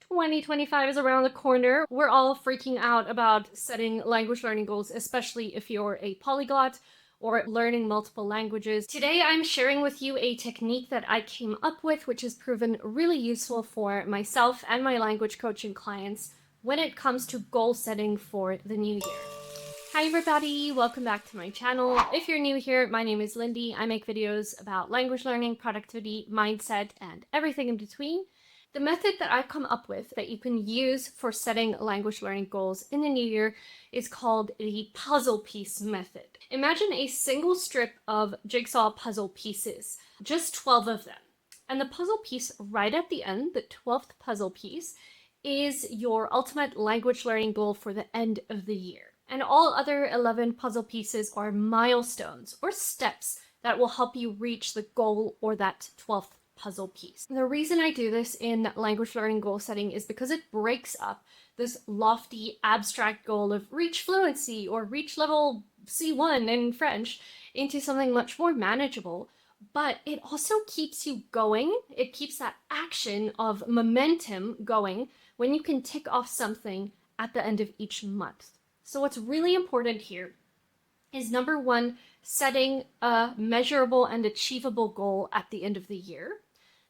2025 is around the corner. We're all freaking out about setting language learning goals, especially if you're a polyglot or learning multiple languages. Today, I'm sharing with you a technique that I came up with, which has proven really useful for myself and my language coaching clients when it comes to goal setting for the new year. Hi everybody, welcome back to my channel. If you're new here, my name is Lindie. I make videos about language learning, productivity, mindset, and everything in between. The method that I've come up with that you can use for setting language learning goals in the new year is called the puzzle piece method. Imagine a single strip of jigsaw puzzle pieces, just 12 of them. And the puzzle piece right at the end, the 12th puzzle piece, is your ultimate language learning goal for the end of the year. And all other 11 puzzle pieces are milestones or steps that will help you reach the goal or that 12th puzzle piece. The reason I do this in language learning goal setting is because it breaks up this lofty abstract goal of reach fluency or reach level C1 in French into something much more manageable, but it also keeps you going. It keeps that action of momentum going when you can tick off something at the end of each month. So what's really important here is number one, setting a measurable and achievable goal at the end of the year.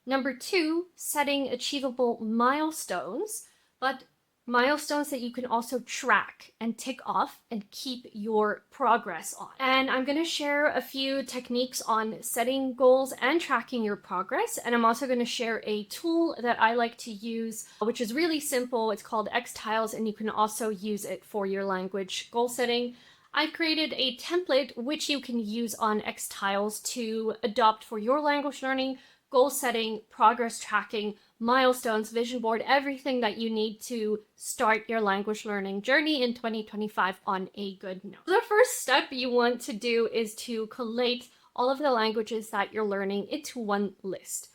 Number two, setting achievable milestones, but milestones that you can also track and tick off and keep your progress on. And I'm going to share a few techniques on setting goals and tracking your progress. And I'm also going to share a tool that I like to use, which is really simple. It's called Xtiles, and you can also use it for your language goal setting. I've created a template which you can use on Xtiles to adopt for your language learning, goal setting, progress tracking, milestones, vision board, everything that you need to start your language learning journey in 2025 on a good note. The first step you want to do is to collate all of the languages that you're learning into one list.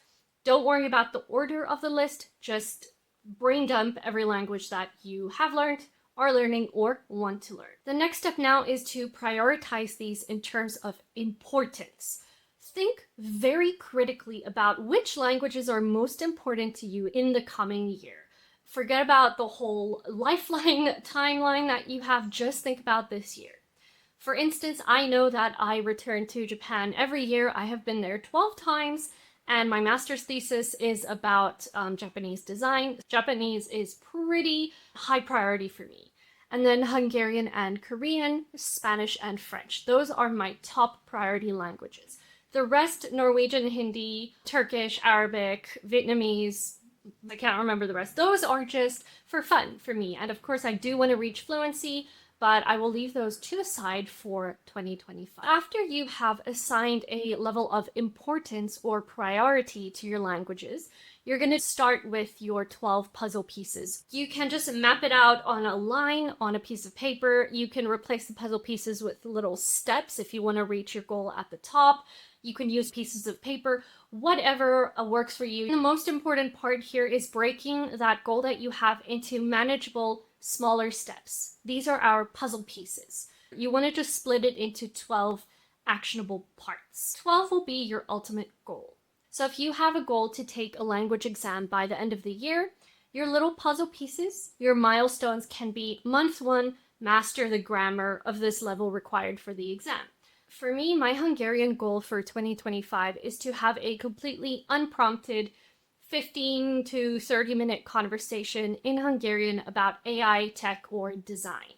Don't worry about the order of the list, just brain dump every language that you have learned, are learning, or want to learn. The next step now is to prioritize these in terms of importance. Think very critically about which languages are most important to you in the coming year. Forget about the whole lifeline timeline that you have. Just think about this year. For instance, I know that I return to Japan every year. I have been there 12 times, and my master's thesis is about Japanese design. Japanese is pretty high priority for me. And then Hungarian and Korean, Spanish and French. Those are my top priority languages. The rest, Norwegian, Hindi, Turkish, Arabic, Vietnamese, I can't remember the rest. Those are just for fun for me. And of course, I do want to reach fluency, but I will leave those to the side for 2025. After you have assigned a level of importance or priority to your languages, you're going to start with your 12 puzzle pieces. You can just map it out on a line on a piece of paper. You can replace the puzzle pieces with little steps if you want to reach your goal at the top. You can use pieces of paper, whatever works for you. The most important part here is breaking that goal that you have into manageable, smaller steps. These are our puzzle pieces. You want to just split it into 12 actionable parts. 12 will be your ultimate goal. So if you have a goal to take a language exam by the end of the year, your little puzzle pieces, your milestones can be month one, master the grammar of this level required for the exam. For me, my Hungarian goal for 2025 is to have a completely unprompted 15 to 30-minute conversation in Hungarian about AI, tech, or design.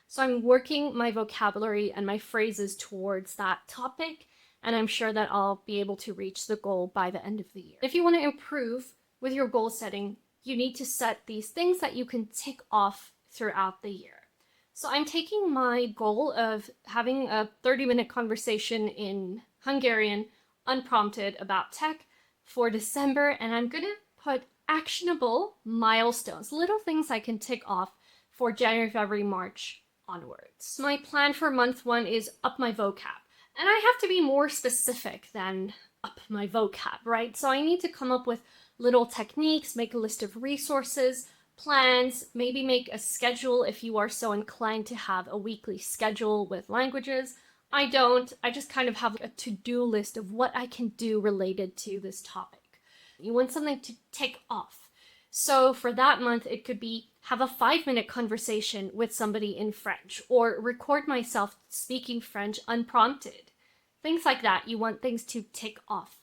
So I'm working my vocabulary and my phrases towards that topic, and I'm sure that I'll be able to reach the goal by the end of the year. If you want to improve with your goal setting, you need to set these things that you can tick off throughout the year. So I'm taking my goal of having a 30-minute conversation in Hungarian, unprompted, about tech for December, and I'm going to put actionable milestones, little things I can tick off for January, February, March onwards. My plan for month one is up my vocab. And I have to be more specific than up my vocab, right? So I need to come up with little techniques, make a list of resources, plans, maybe make a schedule if you are so inclined to have a weekly schedule with languages. I don't. I just kind of have a to-do list of what I can do related to this topic. You want something to tick off. So for that month, it could be have a 5-minute conversation with somebody in French, or record myself speaking French unprompted. Things like that. You want things to tick off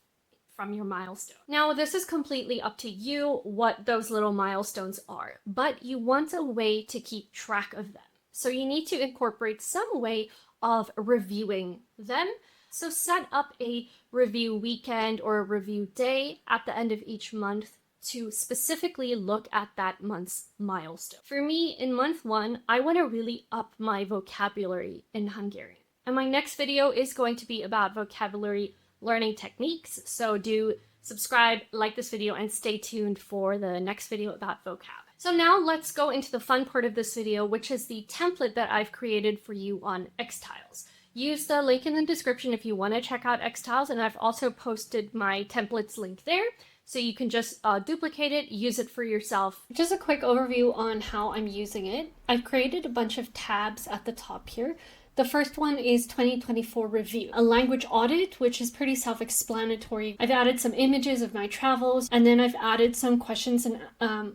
from your milestone. Now, this is completely up to you what those little milestones are, but you want a way to keep track of them. So you need to incorporate some way of reviewing them. So set up a review weekend or a review day at the end of each month to specifically look at that month's milestone. For me, in month 1, I want to really up my vocabulary in Hungarian. And my next video is going to be about vocabulary learning techniques. So do subscribe, like this video, and stay tuned for the next video about vocab. So now let's go into the fun part of this video, which is the template that I've created for you on Xtiles. Use the link in the description if you want to check out Xtiles, and I've also posted my templates link there, so you can just duplicate it, use it for yourself. Just a quick overview on how I'm using it. I've created a bunch of tabs at the top here. The first one is 2024 review, a language audit, which is pretty self-explanatory. I've added some images of my travels, and then I've added some questions and,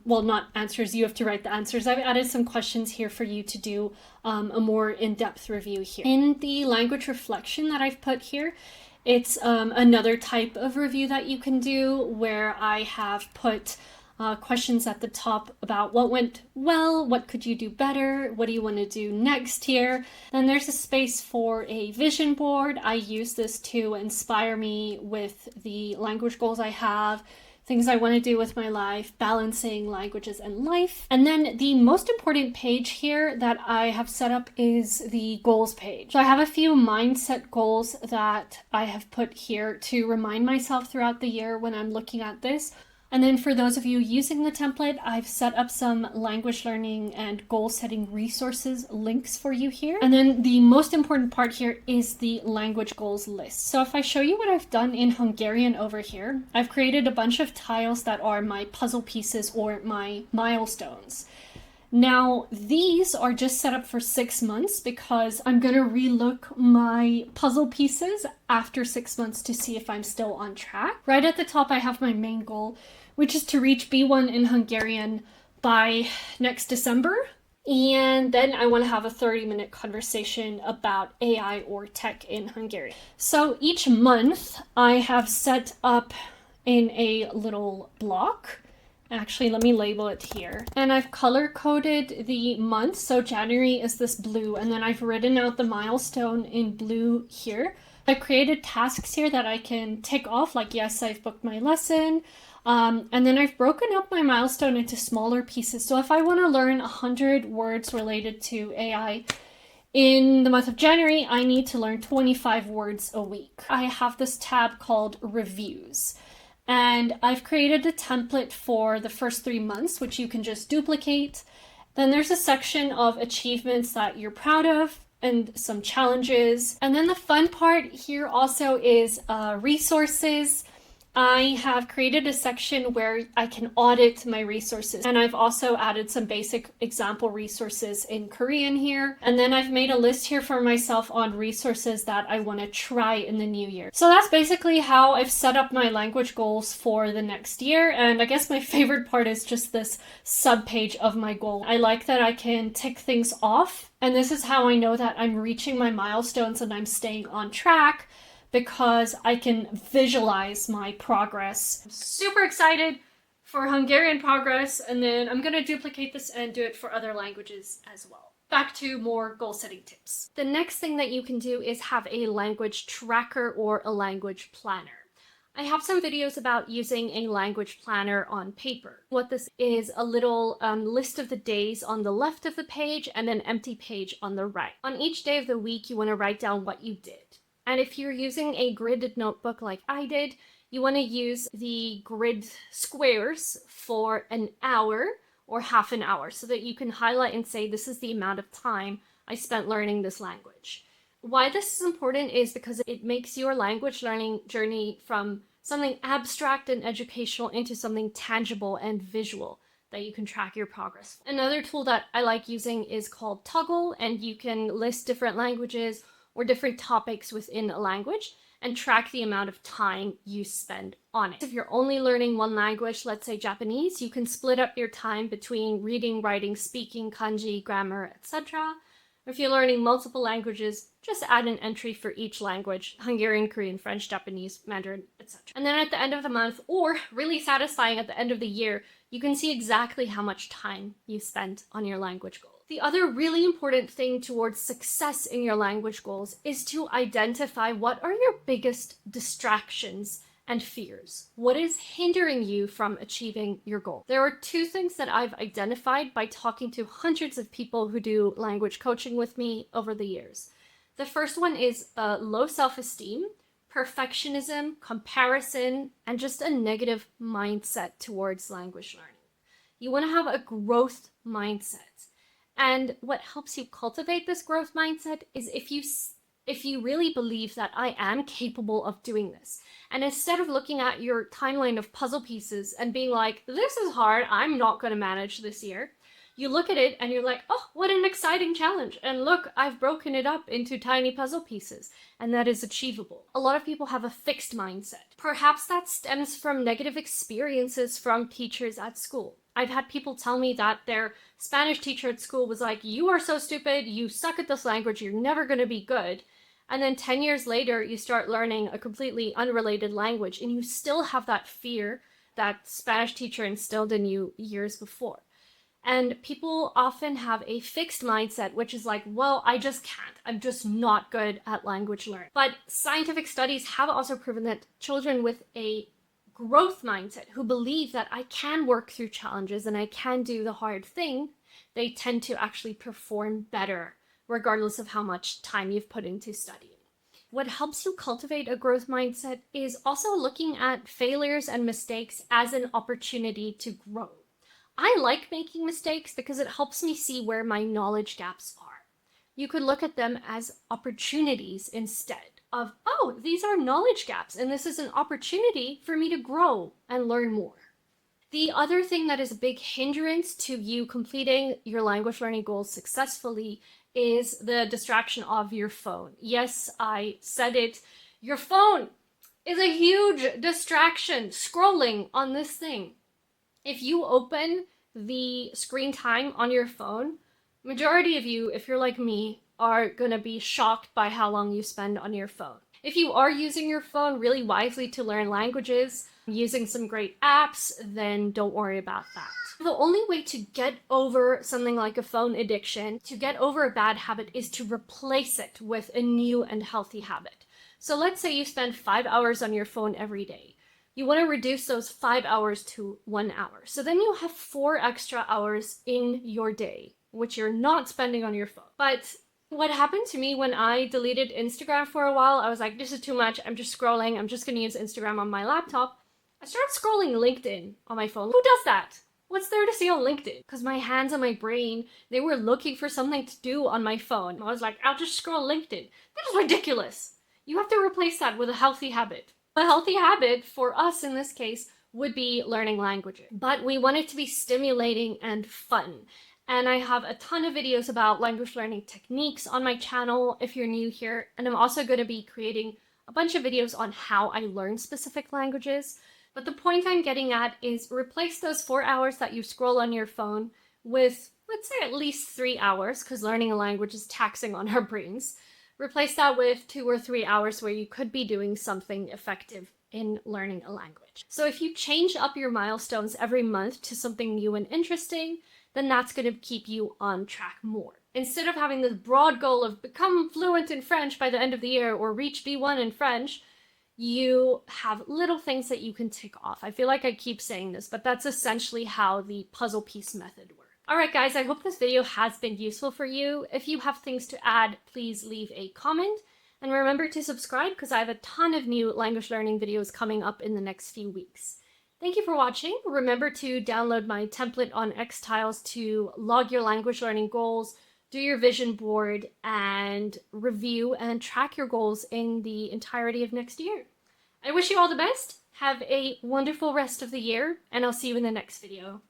well, not answers, you have to write the answers. I've added some questions here for you to do a more in-depth review here. In the language reflection that I've put here, it's another type of review that you can do where I have put questions at the top about what went well, what could you do better, what do you want to do next here. Then there's a space for a vision board. I use this to inspire me with the language goals I have, things I want to do with my life, balancing languages and life. And then the most important page here that I have set up is the goals page. So I have a few mindset goals that I have put here to remind myself throughout the year when I'm looking at this. And then for those of you using the template, I've set up some language learning and goal setting resources links for you here. And then the most important part here is the language goals list. So if I show you what I've done in Hungarian over here, I've created a bunch of tiles that are my puzzle pieces or my milestones. Now, these are just set up for 6 months because I'm going to relook my puzzle pieces after 6 months to see if I'm still on track. Right at the top, I have my main goal, which is to reach B1 in Hungarian by next December. And then I want to have a 30-minute conversation about AI or tech in Hungarian. So each month I have set up in a little block. Actually, let me label it here. And I've color coded the month. So January is this blue, and then I've written out the milestone in blue here. I've created tasks here that I can tick off, like, yes, I've booked my lesson. And then I've broken up my milestone into smaller pieces. So if I want to learn 100 words related to AI in the month of January, I need to learn 25 words a week. I have this tab called Reviews. And I've created a template for the first 3 months, which you can just duplicate. Then there's a section of achievements that you're proud of and some challenges. And then the fun part here also is resources. I have created a section where I can audit my resources, and I've also added some basic example resources in Korean here. And then I've made a list here for myself on resources that I want to try in the new year. So that's basically how I've set up my language goals for the next year. And I guess my favorite part is just this sub-page of my goal. I like that I can tick things off, and this is how I know that I'm reaching my milestones and I'm staying on track, because I can visualize my progress. I'm super excited for Hungarian progress, and then I'm gonna duplicate this and do it for other languages as well. Back to more goal setting tips. The next thing that you can do is have a language tracker or a language planner. I have some videos about using a language planner on paper. What this is a little list of the days on the left of the page and an empty page on the right. On each day of the week, you want to write down what you did. And if you're using a gridded notebook like I did, you want to use the grid squares for an hour or half an hour so that you can highlight and say, this is the amount of time I spent learning this language. Why this is important is because it makes your language learning journey from something abstract and educational into something tangible and visual that you can track your progress. Another tool that I like using is called Toggle, and you can list different languages or different topics within a language. and track the amount of time you spend on it. If you're only learning one language, let's say Japanese, you can split up your time between reading, writing, speaking, kanji, grammar, etc. If you're learning multiple languages, just add an entry for each language: Hungarian, Korean, French, Japanese, Mandarin, etc. And then at the end of the month, or really satisfying at the end of the year, you can see exactly how much time you spent on your language goal. The other really important thing towards success in your language goals is to identify what are your biggest distractions and fears. What is hindering you from achieving your goal? There are two things that I've identified by talking to hundreds of people who do language coaching with me over the years. The first one is low self-esteem, perfectionism, comparison, and just a negative mindset towards language learning. You want to have a growth mindset. And what helps you cultivate this growth mindset is if you really believe that I am capable of doing this. And instead of looking at your timeline of puzzle pieces and being like, this is hard, I'm not going to manage this year, you look at it and you're like, oh, what an exciting challenge. And look, I've broken it up into tiny puzzle pieces, and that is achievable. A lot of people have a fixed mindset. Perhaps that stems from negative experiences from teachers at school. I've had people tell me that their Spanish teacher at school was like, you are so stupid, you suck at this language, you're never going to be good. And then 10 years later, you start learning a completely unrelated language, and you still have that fear that Spanish teacher instilled in you years before. And people often have a fixed mindset, which is like, well, I just can't. I'm just not good at language learning. But scientific studies have also proven that children with a growth mindset, who believe that I can work through challenges and I can do the hard thing, they tend to actually perform better, regardless of how much time you've put into studying. What helps you cultivate a growth mindset is also looking at failures and mistakes as an opportunity to grow. I like making mistakes because it helps me see where my knowledge gaps are. You could look at them as opportunities instead of, oh, these are knowledge gaps, and this is an opportunity for me to grow and learn more. The other thing that is a big hindrance to you completing your language learning goals successfully is the distraction of your phone. Yes, I said it. Your phone is a huge distraction. Scrolling on this thing. If you open the screen time on your phone, majority of you, if you're like me, are gonna be shocked by how long you spend on your phone. If you are using your phone really wisely to learn languages, using some great apps, then don't worry about that. The only way to get over something like a phone addiction, to get over a bad habit, is to replace it with a new and healthy habit. So let's say you spend 5 hours on your phone every day. You want to reduce those 5 hours to 1 hour. So then you have 4 extra hours in your day, which you're not spending on your phone. But what happened to me when I deleted Instagram for a while, I was like, this is too much. I'm just scrolling. I'm just going to use Instagram on my laptop. I started scrolling LinkedIn on my phone. Who does that? What's there to see on LinkedIn? Because my hands and my brain, they were looking for something to do on my phone. I was like, I'll just scroll LinkedIn. That is ridiculous. You have to replace that with a healthy habit. A healthy habit for us in this case would be learning languages, but we want it to be stimulating and fun. And I have a ton of videos about language learning techniques on my channel if you're new here. And I'm also going to be creating a bunch of videos on how I learn specific languages. But the point I'm getting at is replace those 4 hours that you scroll on your phone with, let's say, at least 3 hours, because learning a language is taxing on our brains. Replace that with 2 or 3 hours where you could be doing something effective in learning a language. So if you change up your milestones every month to something new and interesting, then that's going to keep you on track more. Instead of having this broad goal of become fluent in French by the end of the year or reach B1 in French, you have little things that you can tick off. I feel like I keep saying this, but that's essentially how the puzzle piece method works. Alright guys, I hope this video has been useful for you. If you have things to add, please leave a comment. And remember to subscribe because I have a ton of new language learning videos coming up in the next few weeks. Thank you for watching. Remember to download my template on Xtiles to log your language learning goals, do your vision board, and review and track your goals in the entirety of next year. I wish you all the best. Have a wonderful rest of the year, and I'll see you in the next video.